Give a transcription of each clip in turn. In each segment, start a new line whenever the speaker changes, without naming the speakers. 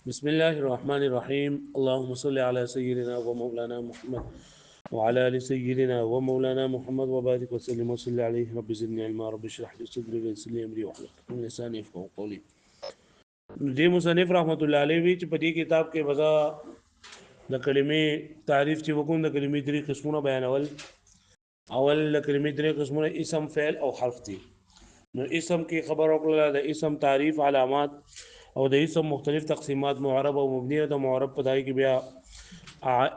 بسم الله الرحمن الرحيم. اللهم صل على سيدنا ومولانا محمد وعلى ال سيدنا ومولانا محمد وبارك وسلم وصل عليه. رب زدني علما، رب اشرح لي صدري ويسر لي امري واحلل عقدة من لساني يفقهوا قولي. دې مصنف رحمت الله علیه وی چې په دې کتاب کې وضا د کلمې تعریف چې وکوم د کلمې درې قسمونه بیانول. اول د کلمې درې قسمونه اسم، فعل او حرف دي. نو اسم کې خبر وکړه د اسم تعریف، علامات او د اسم مختلف تقسیمات، معرب او مبني. د معرب په دای کې بیا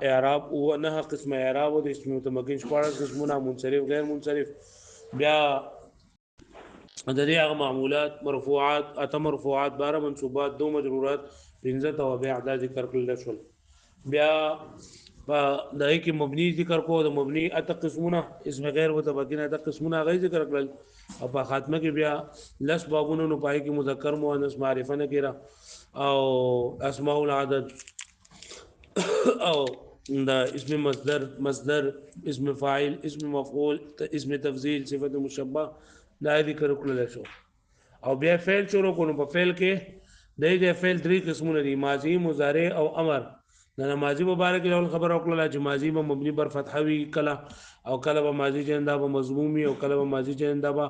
اعراب او نه قسم اعراب او د اسم متمکن شپږ قسمونه، منصرف، غیر منصرف. بیا د دې هغه معمولات، مرفوعات، اته مرفوعات، 12 منصوبات، 2 مجرورات، 15 توابع دا ذکر کړل شول. بیا په دای کې مبني ذکر کو، د مبني اته قسمونه، اسم غیر متمکن اته قسمونه غي ذکر کړل. او په خاتمه کې بیا لس بابونو نو پای کې مذکر مؤنث معرفه نکره او اسماء العدد او دا اسم مصدر اسم فاعل اسم مفعول اسم تفضیل صفت مشبہ دا ذکر کړل شو. او بیا فعل شروع کړو. په فعل کې د فعل درې قسمونه دي: ماضی، مضارع او امر. د ماضی مبارک له خبر او کله چې ماضی به مبني بر فتح وی کله، او کله به ماضی جندا به مضموم وي، او کله به ماضی جندا به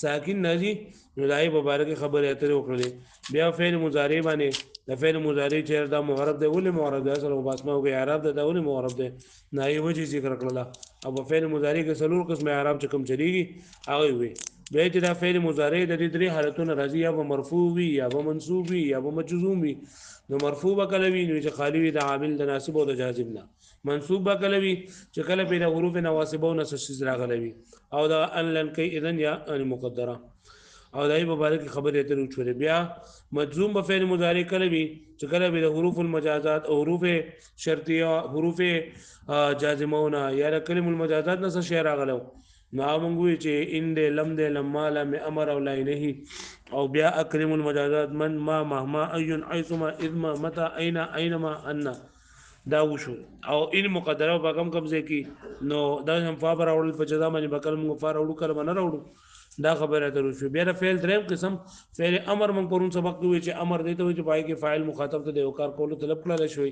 ساکن نازي. نو دای مبارک خبر اترې وکړلې. بیا فعل مضارع باندې د فعل مضارع چې دا معرب دی، ولې معرب دی؟ اصل مباسمه او اعراب ده، ولې معرب دی؟ نه یې وجه ذکر کړل. او په فعل مضارع کې څلور قسم اعراب چې کوم چلیږي هغه وي. بیا چې دا فعل مضارع د دې درې حالتونو راځي، یا به مرفوع وي، یا به منصوب وي، یا به مجزوم وي. نو مرفوع به کله وي نو چې خالی وي د عامل د ناسب او د جازم نه. منصوب به کله وي چې کله به د حروف نواسب او نسب راغلي وي، او دا ان لن کوي اذن یا ان مقدره. او دای مبارک خبرې ته وچولې. بیا مجزوم به فعل مضارع کله وي چې کله به د حروف المجازات او حروف شرطیه، حروف جازمونه یا د کلم المجازات نه څه شی راغلو. نو موږ وی چې ان دې لم دې لما لم امر او لا نه. او بیا اکرم المجازات من ما مهما اين ايثما اذما متى اين اينما ان دا وشو. او ان مقدره په کم ځای کې نو دا هم فابر اورل په جزا باندې بکل موږ فار اورو کله نه راوړو. دا خبره درو شو. بیا د فعل دریم قسم فعل امر موږ پرون سبق کې وی چې امر دی ته وی چې پای کې فاعل مخاطب ته د یو کار کولو طلب کړل شوی.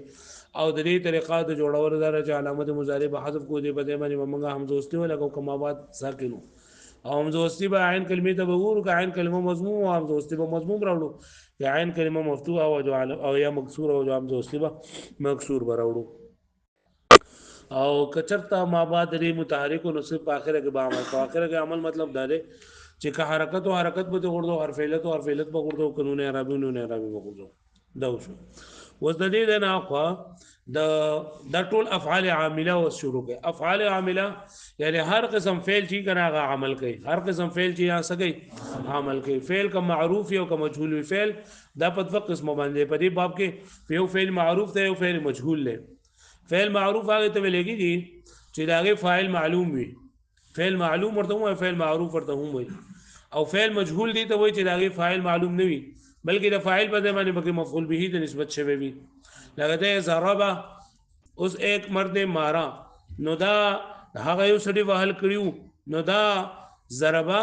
او د دې طریقه د جوړول دار چې علامت مضارع به حذف کو دی په دې باندې موږ همزوستی ولګو کما بعد ساکنو. او همزوستی به عین کلمې ته وګورو که عین کلمه مضموم او همزوستی به مضموم راوړو، یا عین کلمه مفتوحه او یا مکسور او همزوستی به مکسور راوړو. او کچرتا ما بعد لري متحرک او نصب په اخره کې به عمل په اخره کې عمل مطلب دا دی چې که حرکت او حرکت به غردو، حرف علت او حرف علت به غردو، قانون اعرابي او نون اعرابي به غردو. دا وشو. وز د دې نه اخوا د ټول افعال عامله او شروع کې افعال عامله یعنی هر قسم فعل چې کنه هغه عمل کوي، هر قسم فعل چې یا سګي عمل کوي. فعل کا معروف او کا مجهول وي. فعل دا په دوه قسمه باندې په دې باب کې یو فعل معروف دی او فعل مجهول دی. فعل معروف هغه ته ویلېږي چې داغه فاعل معلوم وي. فعل معلوم ورته وایي، فعل معروف ورته هم وایي. او فعل مجهول دی ته وایي چې داغه فاعل معلوم نه وي، بلکې د فاعل په ځای باندې پکې مفعول به ته نسبت شوی وي. لکه ضربه اوس ایک مرد مارا، نو دا هغه یو سړي وهل کړیو، نو دا ضربه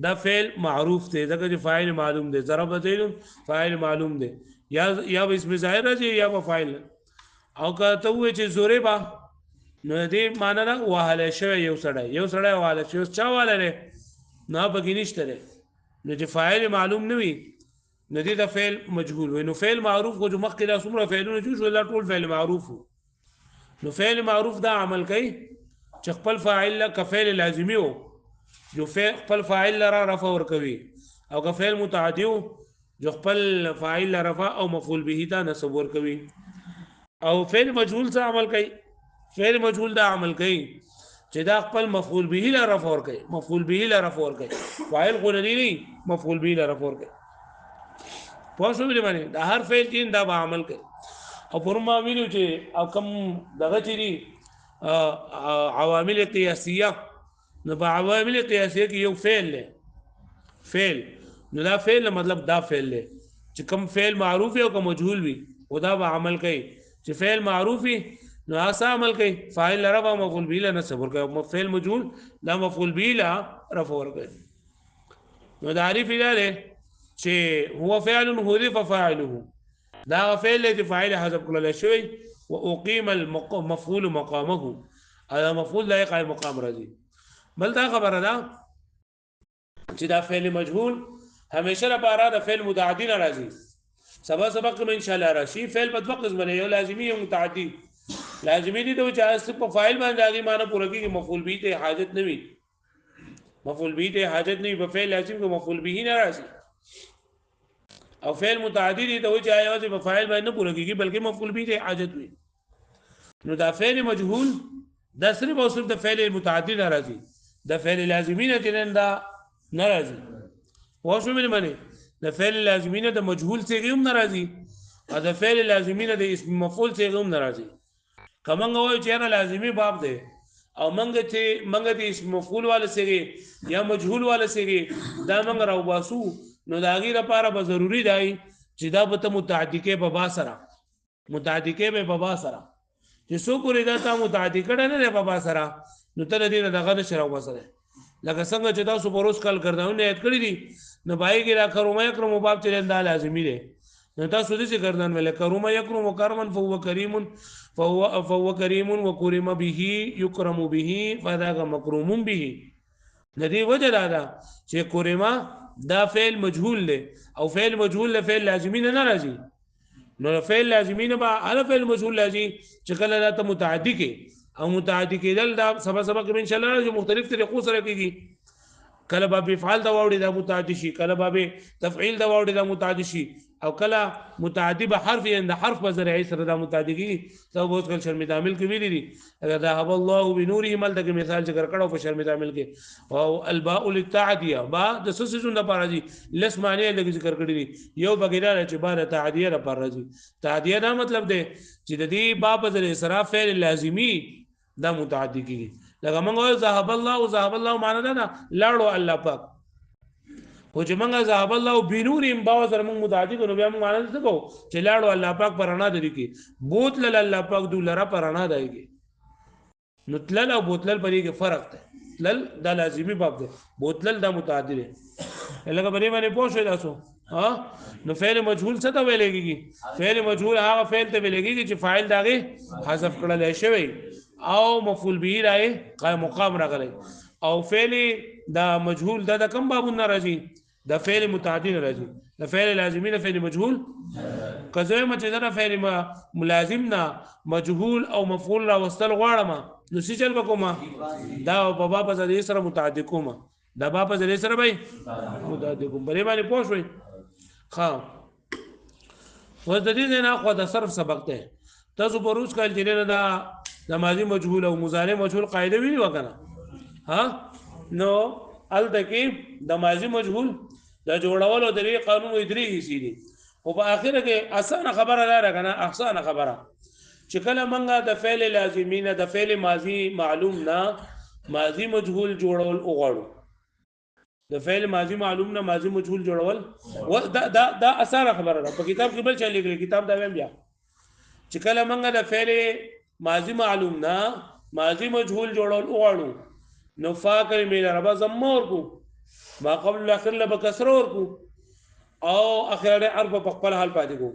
دا فعل معروف دی ځکه چې فاعل معلوم دی. ضربه زید فاعل معلوم دی، یا اسم ظاهر راځي یا فاعل. او که ته وې چې زوره با نو دې معنی نه وهل شوی یو سړی وهل شوی چا وهل نه پکې نشته ده. نو چې فاعل معلوم نه وي نو دې د فعل مجهول وي. نو فعل معروف خو مخکې دا څومره فعلونه جوړ شول دا ټول فعل معروف وو. نو فعل معروف دا عمل کوي چې خپل فاعل له کفعل لازمي وو جو خپل فاعل لره رفع ور کوي، او کفعل متعدی وو جو خپل فاعل لره رفع او مفعول به ته نسب ور کوي. او فعل مجهول څه عمل کوي؟ فعل مجهول دا عمل کوي چې دا خپل مفعول به له رفع ور کوي، مفعول به له رفع ور کوي. فاعل خو نه دی، مفعول به له رفع ور کوي. پوه شو دې باندې دا هر فعل چې دا به عمل کوي. او پر ما ویلو چې او کم دغه چې دي عوامل قیاسیه، نو په عوامل قیاسیه کې یو فعل له فعل، نو دا فعل مطلب دا فعل له چې کم فعل معروف او کوم مجهول وي او دا به عمل کوي. چې فعل معروف وي نو هغه عمل کوي فاعل رفع مفعول به له نصب ور کوي. فعل مجهول دا مفعول به له رفع ور کوي. نو تعریف دا دی چې هو فعل حذف فاعله دا فعل دی فاعل حذف کړل شوی او اقیم المفعول مقامه هذا مفعول لا يقع مقام راځي. بل دا خبره ده چې دا فعل مجهول همیشه لپاره د فعل متعدی نه راځي. سبق میں انشاءاللہ راشي فعل په دوه قسمه یو لازمی او متعدی. لازمی دي ته چې صرف په فاعل باندې هغه معنی پوره کیږي مفعول به ته حاجت نه وي. مفعول به ته حاجت نه وي په فعل لازم کې مفعول به نه راځي. او فعل متعدی دي ته چې آیا په فاعل باندې نه پوره کیږي بلکې مفعول به ته حاجت وي. نو دا فعل مجهول دا صرف او صرف د فعل متعدی نه راځي. د فعل لازمی نه جنن دا نه راځي. واښو مې معنی د فعل لازمی نه د مجهول څخه هم ناراضي او د فعل لازمی نه د اسم مفعول څخه هم ناراضي. کومنګ وای چې نه لازمی باب دی او منګه د اسم مفعول والا څخه یا مجهول والا څخه دا منګ راو باسو نو دا غیر لپاره به ضروری دی چې دا به متعدی کې په با سره متعدی کې به په با سره چې څو کورې دا ته متعدی کړه نه په با سره نو تر دې دغه نشراو بسره لکه څنګه چې تاسو پروس کال کړداونه یاد کړی دي نو بای کې را کرومه یکرم باب چې دا لازمی دی نو تاسو دې څه کردان ویل کرومه یکرم کرمن فهو کریم فهو کریم وکرم به یکرم به فذاك مکروم به. ندی وجه دا چې کریمه دا فعل مجهول دی او فعل مجهول له فعل لازمی نه راځي. نو فعل لازمی نه به هغه فعل مجهول راځي چې کله دا ته متعدی کې او متعدی کېدل دا سبق ان شاء الله مختلف طریقو سره کېږي. کله به افعال دا وړي دا متعدی شي کله به تفعیل دا وړي دا متعدی شي او کله متعدی به حرف یند حرف به ذریعه سره دا متعدی کی تو بہت کل شرم تعامل کې ویلي دي. اگر ذهب الله بنوره مل تک مثال ذکر کړو په شرم تعامل کې او الباء للتعدیه با د سسجون لپاره دي لس معنی لګ ذکر کړی دي یو بغیر چې با د تعدیه لپاره دي. تعدیه دا مطلب دی چې د دې باب ذریعه سره فعل لازمی دا متعدی کیږي. لکه موږ ذهب الله معنا ده لاړو الله پاک خو چې موږ ذهب الله بنورهم باو سره موږ متعدی کو نو بیا موږ معنا څه کو چې لاړو الله پاک پرانا دی کی بوتل الله پاک دولره پرانا دیږي. نو تلل او بوتل پرې کې فرق دی. تلل دا لازمی باب دی بوتل دا متعدی دی. لکه بری باندې پوښښ تاسو ها نو فعل مجهول څه ته ویل کېږي؟ فعل مجهول هغه فعل ته ویل کېږي چې فاعل داغه حذف کړل شوی او مفعول به راي قائم مقام راغلی او فعل دا مجهول دا کم بابونه راځي دا فعل متعدی راځي دا فعل لازمی نه فعل مجهول کزه مچ دا فعل ملازم نه مجهول او مفعول را وستل غواړم نو څه چل وکوم دا بابا په دې سره متعدی کوم دا بابا په دې سره به متعدی کوم بلې باندې پوښوي ها و د دې نه خو د صرف سبق ته تاسو پروس کال چې دا د ماضی مجهول او مضارع مجهول قاعده ویلی وکنه ها نو التکی د ماضی مجهول د جوړولو د قانون ادری هي دي او په اخر کې اسانه خبره ده کنه اسانه خبره چې کله منګه د فعل لازمی نه د فعل ماضی معلوم نه ماضی مجهول جوړول وغواړو د فعل ماضی معلوم نه ماضی مجهول جوړول و دا اسانه خبره ده په کتاب کې بل چا لیکل کتاب دا ویم بیا چې کله منګه د فعل ماضی معلوم نه ماضی مجهول جوړول وغواړو نو فاکر میل ربا زمور کو ما قبل الاخر له بکسرور کو او اخر حرف په خپل حال پاتې کو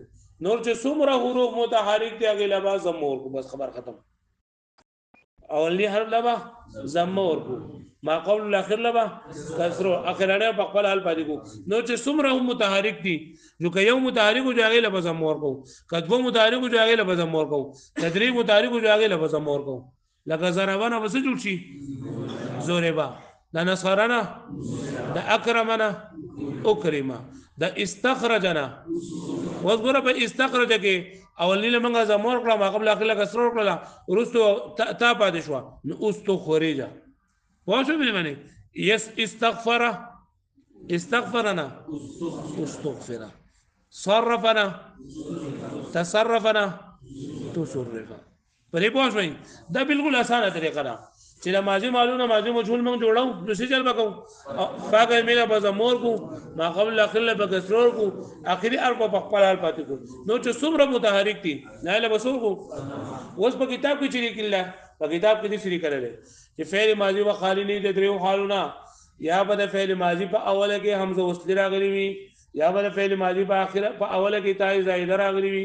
نور چې څومره حروف متحرک دي هغه لبا زمور کو بس خبر ختم اولی حرف لبا زمور کو ما قبل الاخر لبا کسرو اخر په خپل حال پاتې کو نور چې څومره متحرک دي جو که یو متحرک جو هغه لبا زمور کو کدو متحرک جو هغه لبا زمور کو تدریب متحرک جو هغه لبا زمور کو لکه ضربانه وسه جوړ شي زوربا دا نصرنا دا اکرمنا اکرما دا استخرجنا وذكر به استخرج کې اولنی لمنګه زمور کړه ما قبل اخر کسر کړه ورستو تا پاتې شو نو استخرج واښو به معنی یس استغفرنا استغفر صرفنا تصرفنا تصرف پرې پوښوي دا بالکل اسانه طریقه ده چې ماضی معلومه ماضی مجهول موږ جوړو نو څه چل وکاو فاګه مینا په زمور کو ما قبل اخر به کسرور کو اخري ار په خپل حال پاتې کو نو چې څومره متحرک دي نه له بسور کو اوس په کتاب کې چې لیکل په کتاب کې دې سری کړل چې فعل ماضی و خالی نه د دریو حالونه یا په فعل ماضی په اوله کې حمزه وصل راغلی وي یا به فعل ماضی په اخره په اوله کې تای زائده راغلی وي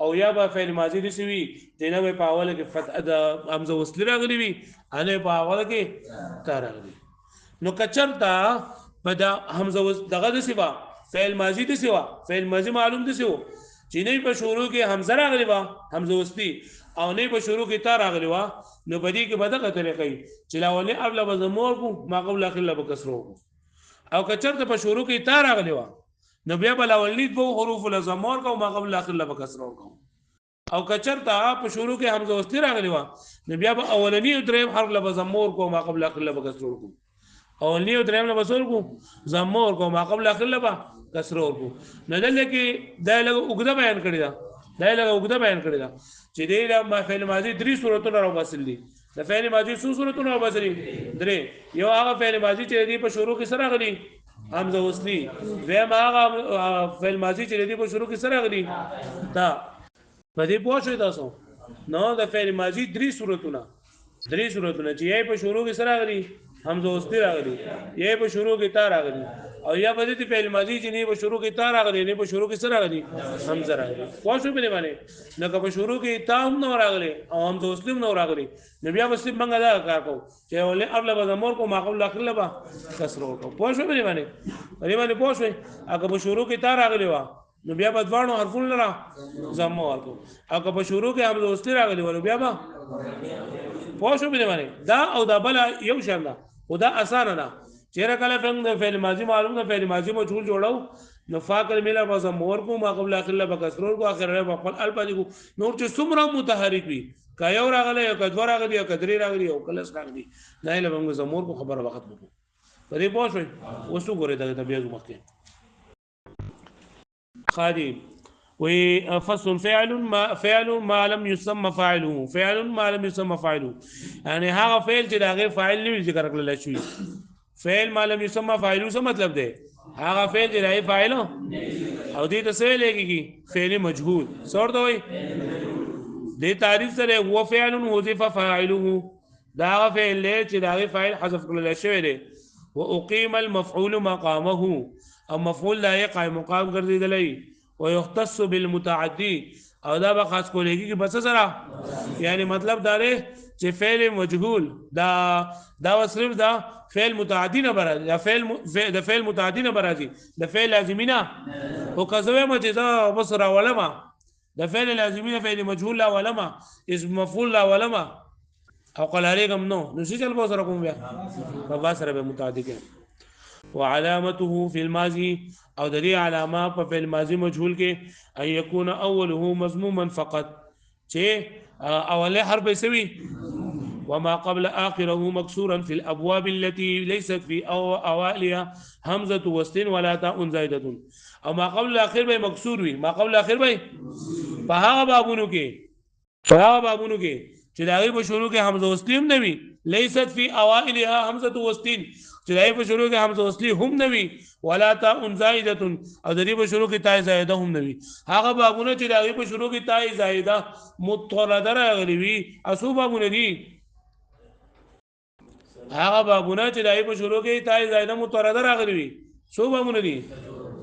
او یا به فعل ماضی د سوي دینه په اوله کې فتح د حمزه وصل راغلی وي انه په اوله کې تا راغلی نو کچرتا په د حمزه دغه د سوا فعل ماضی د سوا فعل ماضی معلوم د سوا چې نه په شروع کې حمزه راغلی وا حمزه وصلی او نه په شروع کې تا راغلی وا نو بدی کې بدغه طریقې چې لاولې قبل بزمور کو ما قبل اخر له بکسرو او کچرته په شروع کې تا راغلی وا نو بیا بل اولید په حروف الزمور کو ما قبل اخر له بکسرو کو او کچرته په شروع کې حمزه وصلی راغلی وا نو بیا په اولنی دریم حرف له بزمور کو ما قبل اخر له بکسرو کو اولنی دریم له بسور کو زمور کو ما قبل اخر له کسرور کو نه دلته کې دا له وګدا بیان کړی دا چې دې ما فعل ماضی درې صورتونه راو باسل دي د فعل ماضی څو صورتونه راو باسل دي درې یو هغه فعل ماضی چې دې په شروع کې سره غلي حمزه وصلی دویم هغه فعل ماضی چې دې په شروع کې سره غلي دا په دې پوه شئ تاسو نو د فعل ماضی درې صورتونه چې یې په شروع کې سره غلي حمزه وصلی راغلي یې په شروع کې تا راغلي او یا په دې فعل ماضی چې نه په شروع کې تا راغلي نه په شروع کې سره راغلي حمزه راغلي واښو په باندې نه په شروع کې تا هم نو راغلي او حمزه وصلی نو راغلي نو بیا وسې منګه دا کار کو چې ولې قبل بزمور کو ما قبل اخر لبا کسر کو واښو په باندې هغه په شروع کې تا راغلي وا نو بیا په دوانو حرفونو را زمور کو هغه په شروع کې حمزه وصلی راغلي ول بیا با واښو په باندې دا او دا بل یو شان ده خدا اسانه ده چیرې کله فهم د فعل ماضی معلوم ده فعل ماضی مجهول جوړاو نو فاکر ملا بزمور کو ما قبل اخر له بکسرور کو اخر له خپل الفاظ کو نور چې څومره متحرک وي کا یو راغلی یو کدو راغلی یو کدری راغلی یو کلس راغلی نه له موږ زمور کو خبره وخت وکړو په دې پوه شئ وسو ګورې د طبيعت مخکې خادم و فصل فعل ما لم يسمى فاعله يعني هغه فعل چې دا غیر فاعل نه ذکر کړل شي فعل ما لم يسمى فاعله څه مطلب دی هغه فعل چې دا فاعل او دې ته څه لګيږي فعل مجهول څور دی دې تعریف سره هو فعل وظیفه فاعله دا فعل چې دا غیر فاعل حذف کړل شوی دی واقيم المفعول مقامه او مفعول لا يقع مقام ګرځیدلی ويختص بالمتعدي او دا به خاص کولېږي کې بس سره یعنی مطلب دا دی چې فعل مجهول دا صرف دا فعل متعدی نه برازي یا فعل متعدی نه برازي د فعل لازمي نه او کزوې مجزا بصر ولما د فعل لازمي نه فعل مجهول لا ولما اسم مفعول لا ولما او قال عليكم نو شي چل بصر کوم بیا په بصر به متعدی کې وعلامته في الماضي او د دې علامه په فعل ماضی مجهول کې ان يكون اوله مضموما فقط چې اوله حرف يسوي وما قبل اخره مكسورا في الابواب التي ليست في اوائلها همزه وصل ولا تاء زائده او ما قبل اخر به مكسور وي ما قبل اخر به په هغه بابونو کې چې داغي په شروع کې حمزه وصلی هم نوي ليست في اوائلها همزه وصل چې داغي په شروع کې حمزه وصلی هم نوي ولا تاء زائده او داغي په شروع کې تاء زائده هم نوي هغه بابونه چې داغي په شروع کې تاء زائده متولده راغلي وي اسو بابونه دي هغه بابونه چې داغي په شروع کې تاء زائده متولده راغلي وي سو بابونه دي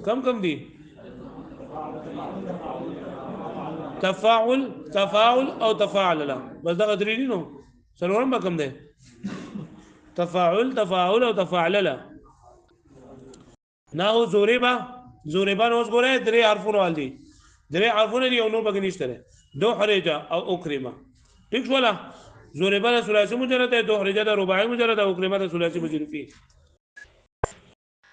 کم دي تفاعل او تفاعل لا بس دا درې دي نو څلورم کم ده تفاعل او تفاعل لا نو زوربا نو ګوره درې حرفونه ول دي درې حرفونه دي او نو بګ نشته دو حرجه او اکرمه ٹھیک شو لا زوربا ثلاثي مجرد ہے دو حرجه رباعي مجرد او اکرمه ثلاثي مجرد فيه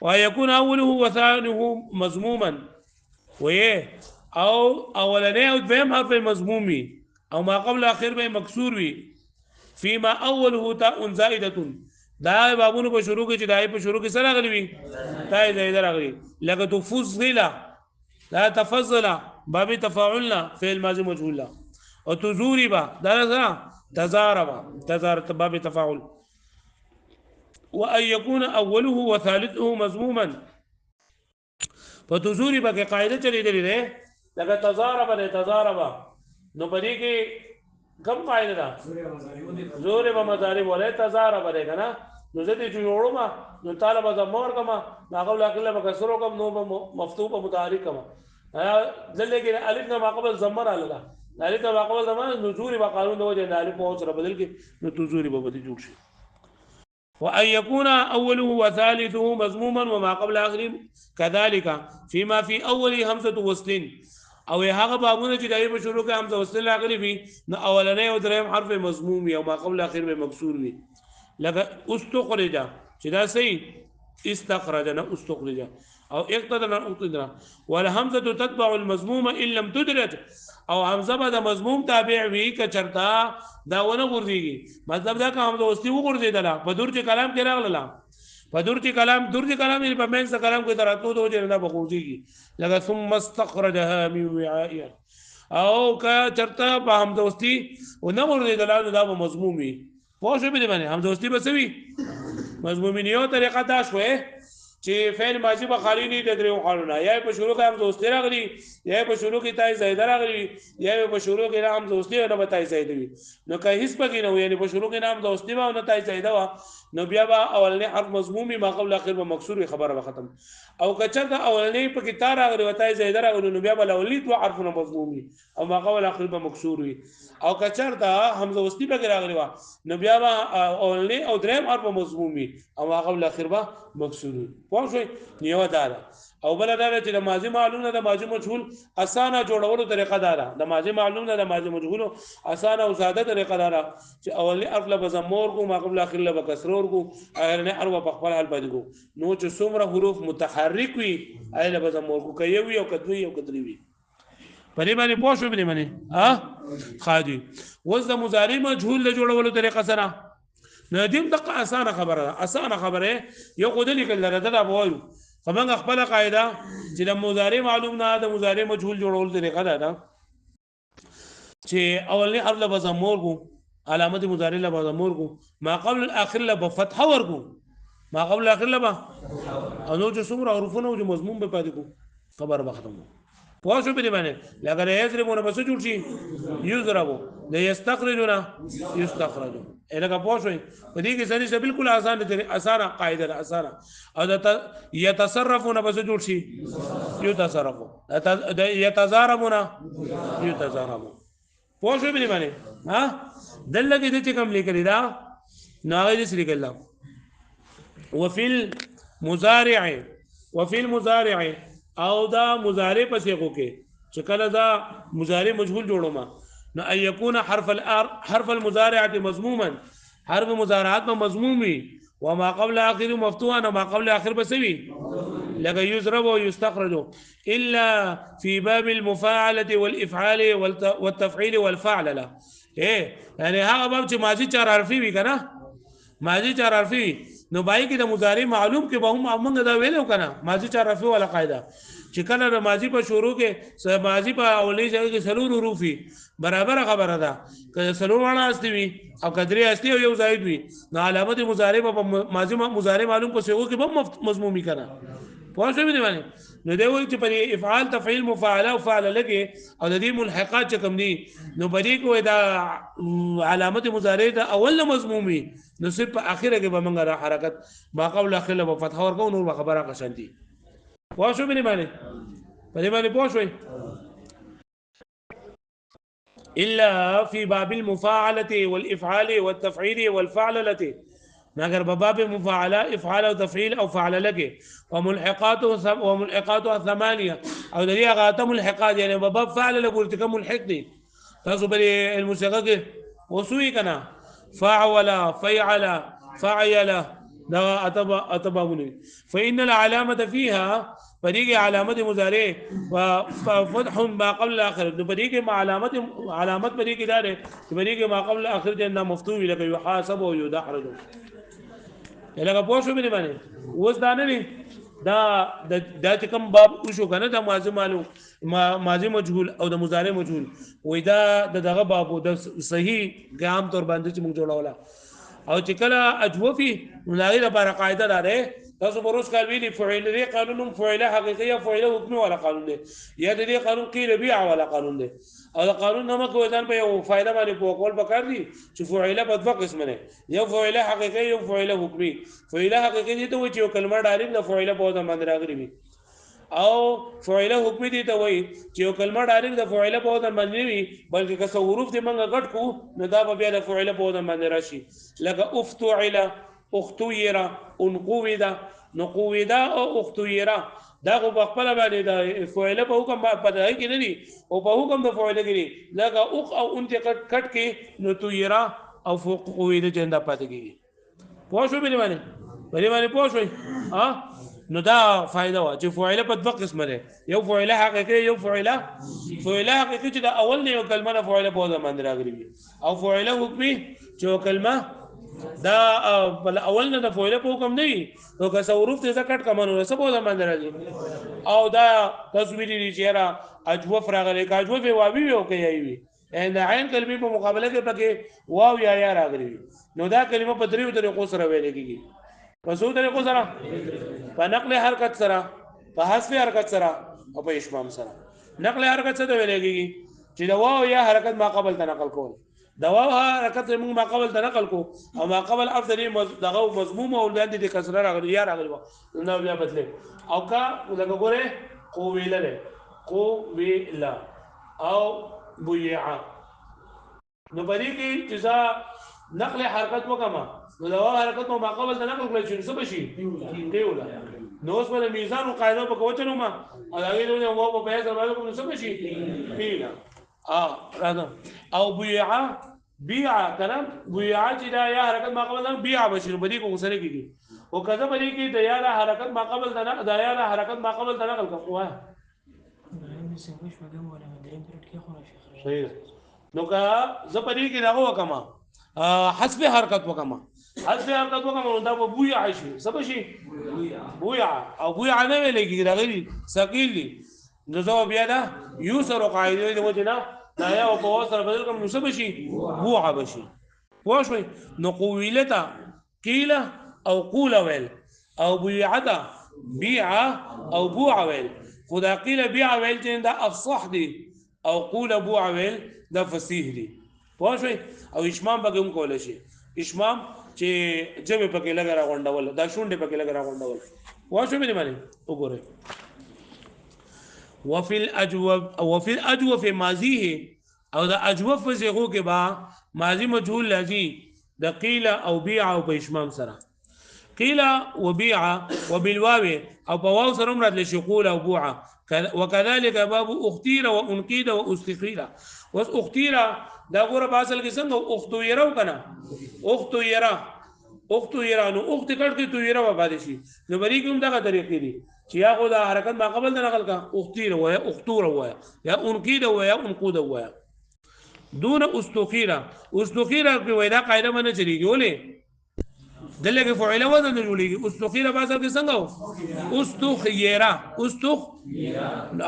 ويكون اوله وثانيه مضموما ويه او اولنی او دویم حرف مضمومی او ما قبل اخر به مکسور وي فيما اوله تاء زائده دا بابونو په شروع کې چې دای په شروع کې سره غلي وي تاء زائده راغلي لکه تفضل لا تفضل باب تفاعلنا فعل ماضي مجهول او تزوري با دا سره تزارب باب تفاعل وان يكون اوله وثالثه مضموما فتزوري با کې قاعده چلی دی لکه تضارب نو پدې کې کم قاعده ده زور به مضارب ولا تضارب ده کنه نو زه دې جوړوم نو طالب زمور کما ما قبل اخر به کسرو کم نو مفتوح په متحرک کما دلته کې الف نه ما قبل ضمر الګا الف نه ما قبل ضمر نزوري په قانون د وجه نه الف او سره بدل کې نو تزوري به بدی جوړ شي وأن يكون أوله وثالثه مضموما وما قبل آخره كذلك فيما في أول همزة وصل او هغه بابونه چې دایي په شروع کې همزه وصل راغلي وي نو اولنې او دریم حرف مضموم او ما قبل آخر به مکسور وي لکه استخرج چې دا صحیح استخرج نه استخرج او اقتدى نه اقتدى والهمزه تتبع المضموم ان لم تدرج او حمزه به د مضموم تابع وي که چرتا دا ونه ګرځيږي مطلب دا که حمزه وستي وګرځیدله په دور چې کلام کې راغله په دور چې کلام په منځ کلام کې دراتو د وجه نه بخوږي لکه ثم استخرجها من وعاء او که چرتا په حمزه وستي ونه ګرځیدله دا به مضموم وي پوه شو به باندې حمزه وستي به سوي مضموم یو طریقه دا شوه چې فعل ماضی به خالی نه د درو حالونه یا په شروع کې هم دوستي راغلي یا په شروع کې تای زائد راغلي یا په شروع کې هم دوستي نه بتای زائد وي نو که هیڅ پکې نه وي یعنی په شروع کې هم دوستي ما نه تای زائد وا نو بیا به اولنې حرف مضمومي ما قبل اخر به مکسور خبره به ختم او کچا د اولنې په کې تار راغلي وتای زائد راغلي نو بیا به اولنې تو حرفونه مضمومي او ما قبل اخر به مکسور وي او کچا دا حمزه وستی په کې راغلي وا نو بیا به اولنې او دریم حرف مضمومي او ما قبل اخر به مکسور وي پوه شئ نیو دا او بل دا چې د ماضی معلوم نه د ماضی مجهول اسانه جوړولو طریقه دا ده د ماضی معلوم نه د ماضی مجهول اسانه او ساده طریقه دا ده چې اولنی حرف له بزمور کو ما قبل اخر له کسرور کو اخرنی حرف په خپل حال باندې کو نو چې څومره حروف متحرک وي ایله بزمور کو کوي او کدوي او کدري وي پرې باندې پوه شو باندې ها خادي وز د مضارع مجهول له جوړولو طریقه سره ندیم دغه اسانه خبره یو خدای لیکل لري دا وایو فمن خپل قاعده چې د مضارع معلوم نه د مضارع مجهول جوړول طریقه ده چې اولنی حرف له بزمور کو علامت مضارع له بزمور کو ما قبل الاخر له بفتح ورکو ما قبل الاخر له انو چې څومره حروفونه او مضمون به پاتې کو خبر وختم پوه شو به باندې لکه یضربون بس جوړ شي یضربو د یستخرجون یستخرجون الګه پوه شو په دې کې سړي بالکل اسانه قاعده ده اسانه او د یتصرفون بس جوړ شي یتصرفو د یتزارمون یتزارمو پوه شو به باندې ها دلته کې چې کوم لیکل دا ناغې دې لیکل وفي المضارع او دا مضارع په صيغو کې چې کله دا مضارع مجهول جوړوما نو ان يكون حرف المضارعه مضموما حرف مضارعات مضمومي وما قبل اخر مفتوحا وما قبل اخر بسوي لك يضرب ويستخرج الا في باب المفاعله والافعال والتفعيل والفعل له ايه يعني هغه باب چې ماضي چار حرفي وي کنه ماضي چار حرفي نو بای کې د مضارع معلوم کې به هم موږ دا ویلو کنه ماضي چار حرفي ولا قاعده چې کله د ماضي په شروع کې ماضي په اولي ځای کې سلور حروفي برابر خبره ده که سلور وانه استي وي او کدري استي او یو زائد وي نو علامت مضارع په ماضي مضارع معلوم په سیغو کې به مضمومي کنه پوه شو به باندې نو دی وایي چې په افعال تفعيل مفاعله او فعل لګي او د دې ملحقات چې کوم دي نو بدی کو دا علامت مضارع ده اول مضمومي نو صرف په اخره کې به موږ حرکت ما قبل اخره په فتح ورکو نور خبره قشنتي پوه شو به باندې په دې باندې پوه شو الا في باب المفاعله والافعال والتفعيل والفعل مگر باب مفاعله افعال او تفعيل او فعل لګي وملحقاتها ثمانيه او د دې هغه ملحقات يعني باب فعل له ورته کوم ملحق دي تاسو بل الموسیقه کې وسوي کنا فعل فيعل فعل دا اتبابوني فان العلامه فيها فريق علامه مضارع وفتح ما قبل الاخر فريق مع علامه فريق دار فريق ما قبل الاخر جنا مفتوح لك يحاسب ويدحرج لکه پوه شو به باندې اوس دا نه دا چې کوم باب وشو کنه د ماضی معلوم ماضی مجهول او د مضارع مجهول وای دا دغه باب د صحیح عام طور باندې چې موږ جوړولا او چې کله اجوفي ملاغي لپاره قاعده لري تاسو بروز کال ویلي فعل دې قانون فعل حقيقي او فعل حکمي ولا قانون دی یا دې قانون قيل بيع ولا قانون دی او دا قانون نامه کوي ځان په یو فائدہ باندې په کول پکار دي چې فعل په دوه قسم نه یو فعل حقيقي او فعل حکمي فعل حقيقي دي ته چې یو کلمه ډایرکټ د فعل په ځای باندې راغلي وي او فعل حکمي دي ته وایي چې یو کلمه ډایرکټ د فعل په ځای باندې وي بلکې که څو حروف دې موږ غټ کو نو دا به بیا د فعل په ځای باندې راشي لکه افتعل اختير انقوذ نقوذ او اختير دا خو په خپل باندې د فعل په حکم پدای کې نه دي او په حکم د فعل کې دي لکه اوخ او انت کټ کې نو تویرا او فوق قوید جندا پاتې کیږي پوه شو بلی باندې پوه شو ها نو دا فائدہ وا چې فعل په دوه قسم لري یو فعل حقيقي یو فعل حقيقي چې دا اول نه یو کلمه نه فعل په ځای باندې راغلي او فعل حکمي چې کلمه دا بل اول نه د فعل په حکم نه وي نو که حروف ته زکات کمنو نه سبو د باندې راځي او دا تصویر دي چې را اجوف راغلي کاجوف واوی او کوي وي ان عین کلمې په مقابله کې پکې واو یا راغلي نو دا کلمه په دریو طریقو سره ویل کېږي په څو طریقو سره په نقل حرکت سره په حذف حرکت سره او په اشمام سره نقل حرکت سره ویل کېږي چې دا واو یا حرکت ما قبل ته نقل کول دواها حرکت موږ ما قبل ته نقل کو او ما قبل افضل دغه مضموم او لاندې د کسره راغلی یا راغلی نو بیا بدله او کا لکه ګوره قویل له قویل او بيع نو بری کې جزاء نقل حرکت وکما نو دواها حرکت ما قبل ته نقل کړل چې څه بشي دیولا نو اوس په میزان او قاعده په کوچنو ما او هغه نو مو په پیسې باندې کوم څه بشي پیلا راځه او بيع کلام بيع چې دا یا حرکت ما قبل نه بيع بشیر بدی کو سره کیږي او کذا بدی کې د یا حرکت ما قبل نه د یا حرکت ما قبل نه نقل کوه صحیح نو کا زپدی کې داغه وکما حسب حرکت وکما حسب حرکت وکما دا بويع شي سب شي بويع او بويع نه ویل کېږي دا غیر ثقيل دي نو زو بیا دا یوسر قاعده دی وجنا دا یا په وسره بدل کوم نو څه بشي بوعه بشي پوه شوي نو قویلته قیله او قول ویل او بیعته بیعه او بوعه ویل خدا قیله بیعه ویل چې دا افصح دي او قول بوعه ویل دا فصیح دي پوه شوي او اشمام پکې هم کولای شي اشمام چې جبه پکې لګا راغونډول دا شونډه پکې لګا راغونډول پوه شوي باندې وګوره وفي الاجوف ماضيه او د اجوف په صيغو کې با ماضي مجهول لذي د قيل او بيع او په اشمام سره قيل وبيع وبالواو او په واو سره مراد لشقول او بوع وكذلك باب اختير وانقيد واستخير واختير دا ګوره باصل کې څنګه اختيرو کنه اختيرا نو اخت کټ کې تویرا و باندې شي نو بری کوم دغه طریقې دي چې یا خو دا حرکت ما قبل نه نقل کا اختیر و یا اختور و یا انقید و یا انقود و دون استخيره په ویدا قاعده باندې چلیږي ولې دلته فعل وزن جوړیږي استخيره باصل کې څنګه استخيره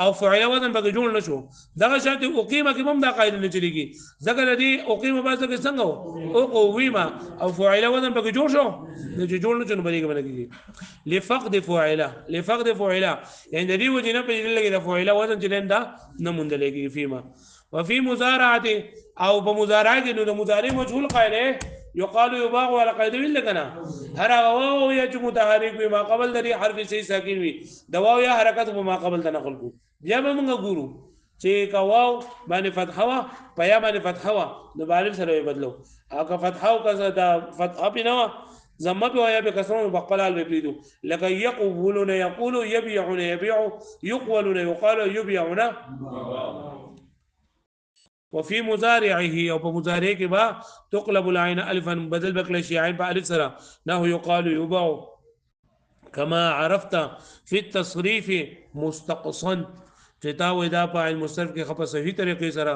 او فعل وزن به جوړ نشو دغه شرط اقیمه کې هم دا قاعده نه چلیږي ځکه دې اقیمه باصل کې څنګه او قویمه او فعل وزن به جوړ شو چې جوړ نه چون بریګه باندې لفقد فعل يعني دې وجنه په دې لګي د فعل وزن چې دا نه مونږ لګي فيما وفي مضارعه او په مضارعه کې نو د مضارع مجهول قاعده يقال يباغ ولا قاعده ویل کنه هر واو یا چې متحرک وي ما قبل د حرف صحیح ساکن وي د واو یا حرکت په ما قبل ته نقل کو بیا به موږ ګورو چې کا واو باندې فتحه وا پیا باندې فتحه وا د بالغ سره بدلو هغه فتحه او کذا د فتحه بنوا زمه په یا به کسرون بقبل ال بيدو لك يقولون يقول يبيعون يبيع يقولون يقال يبيعون وفي مضارعه او په مضارع کې با تقلب العين الفا بدل بکل شي عين په الف سره نه يقال يباع كما عرفت في التصريف مستقصا چتا ودا په المصرف کې خپه صحیح طریقې سره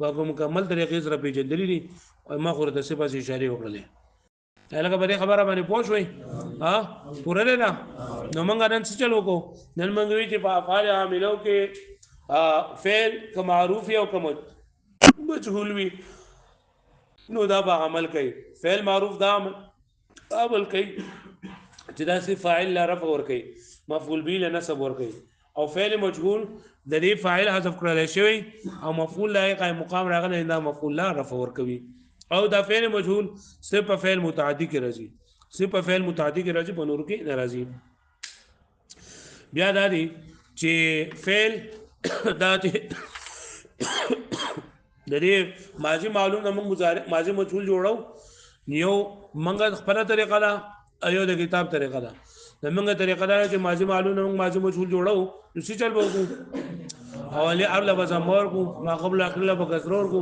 او مکمل طریقې سره پیژندلې دي او ما خو د صفه اشاره وکړلې هغه به خبره باندې پوښوي ها پوره نه نو موږ نن څه چلو کو نن موږ وی چې په افعال عاملو کې فعل ک معروف او ک مجهول وي نو دا به عمل کوي فعل معروف دا عمل کوي چې دا سی فاعل لا رفع ور کوي مفعول به له نسب ور کوي او فعل مجهول د دې فاعل حذف کړل شوی او مفعول لا قائم مقام راغلی دا مفعول لا رفع ور کوي او دا فعل مجهول صرف فعل متعدی کې راځي صرف فعل متعدی کې راځي په نور کې ناراضي بیا دا دی چې فعل دا چې د دې ماضی معلوم نه موږ مضارع ماضی مجهول جوړو یو منګه خپل طریقه ده ایو د کتاب طریقه ده د منګه طریقه ده چې ماضی معلوم نه موږ ماضی مجهول جوړو نو څه چل وکړو اولی ارله بزمور کو ما قبل اخر له بکسرور کو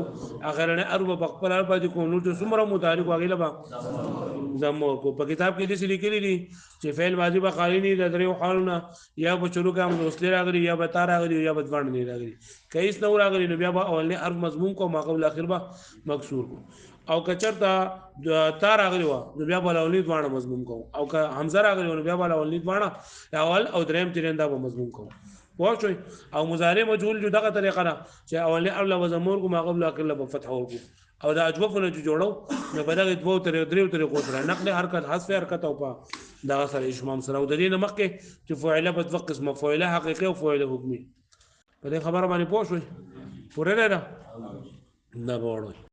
اخرنه اربه بخپل اربه د کو نو چې څومره متعلق واغله با زمور کو په کتاب کې د لیکلي دي چې فعل ماضی به خالی نه د دریو حالونه یا به شروع کوم دوسلی راغلي یا به تا راغلي یا به ځوان نه راغلي کایس نو راغلي نو بیا به اولنی ارب مضمون کو ما قبل اخر به مکسور کو او کچرتا تا راغلی و نو بیا بل اولنی ځوان مضمون کو او که حمزه راغلی نو بیا بل اولنی ځوان اول او دریم ترنده به مضمون کو واښوي او مضارع مجهول جو دغه طریقه ده چې اولنی ارب له زمور کو ما قبل اخر له فتح ورکو او دا اجوفونه جوړو نو په دغه دوه دریو طریقو سره نقل حرکت حذف حرکت او په دغه سره اشمام سره او د دې مخکې چې فاعله په دوه قسمه فاعله حقيقي او فاعله حکمي په دې خبره باندې پوه شئ پوره ده نه وړو